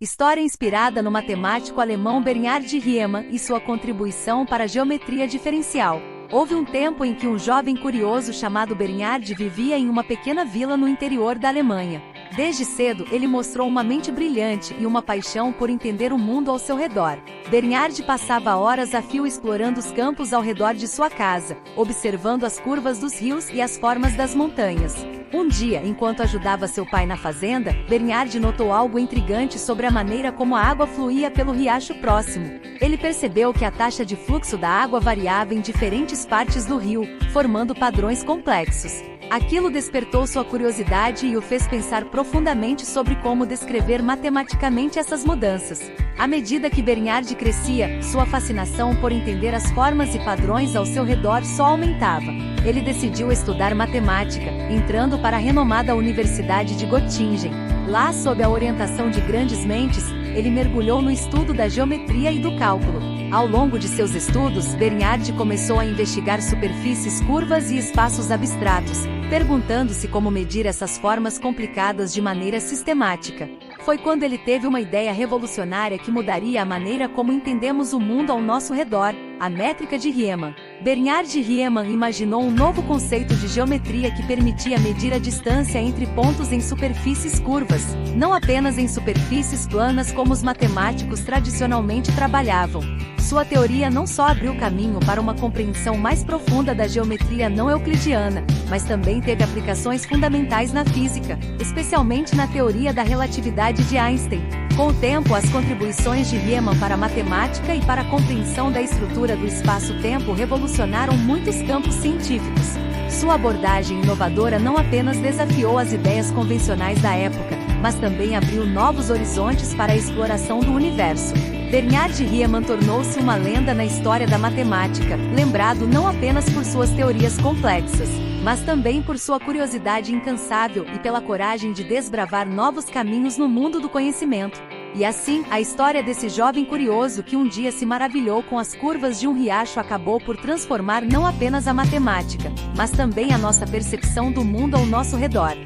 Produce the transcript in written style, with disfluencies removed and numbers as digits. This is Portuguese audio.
História inspirada no matemático alemão Bernhard Riemann e sua contribuição para a geometria diferencial. Houve um tempo em que um jovem curioso chamado Bernhard vivia em uma pequena vila no interior da Alemanha. Desde cedo, ele mostrou uma mente brilhante e uma paixão por entender o mundo ao seu redor. Bernhard passava horas a fio explorando os campos ao redor de sua casa, observando as curvas dos rios e as formas das montanhas. Um dia, enquanto ajudava seu pai na fazenda, Bernhard notou algo intrigante sobre a maneira como a água fluía pelo riacho próximo. Ele percebeu que a taxa de fluxo da água variava em diferentes partes do rio, formando padrões complexos. Aquilo despertou sua curiosidade e o fez pensar profundamente sobre como descrever matematicamente essas mudanças. À medida que Bernhard crescia, sua fascinação por entender as formas e padrões ao seu redor só aumentava. Ele decidiu estudar matemática, entrando para a renomada Universidade de Göttingen. Lá, sob a orientação de grandes mentes, ele mergulhou no estudo da geometria e do cálculo. Ao longo de seus estudos, Bernhard começou a investigar superfícies curvas e espaços abstratos, perguntando-se como medir essas formas complicadas de maneira sistemática. Foi quando ele teve uma ideia revolucionária que mudaria a maneira como entendemos o mundo ao nosso redor: a métrica de Riemann. Bernhard Riemann imaginou um novo conceito de geometria que permitia medir a distância entre pontos em superfícies curvas, não apenas em superfícies planas como os matemáticos tradicionalmente trabalhavam. Sua teoria não só abriu caminho para uma compreensão mais profunda da geometria não euclidiana, mas também teve aplicações fundamentais na física, especialmente na teoria da relatividade de Einstein. Com o tempo, as contribuições de Riemann para a matemática e para a compreensão da estrutura do espaço-tempo revolucionaram muitos campos científicos. Sua abordagem inovadora não apenas desafiou as ideias convencionais da época, mas também abriu novos horizontes para a exploração do universo. Bernhard Riemann tornou-se uma lenda na história da matemática, lembrado não apenas por suas teorias complexas, mas também por sua curiosidade incansável e pela coragem de desbravar novos caminhos no mundo do conhecimento. E assim, a história desse jovem curioso que um dia se maravilhou com as curvas de um riacho acabou por transformar não apenas a matemática, mas também a nossa percepção do mundo ao nosso redor.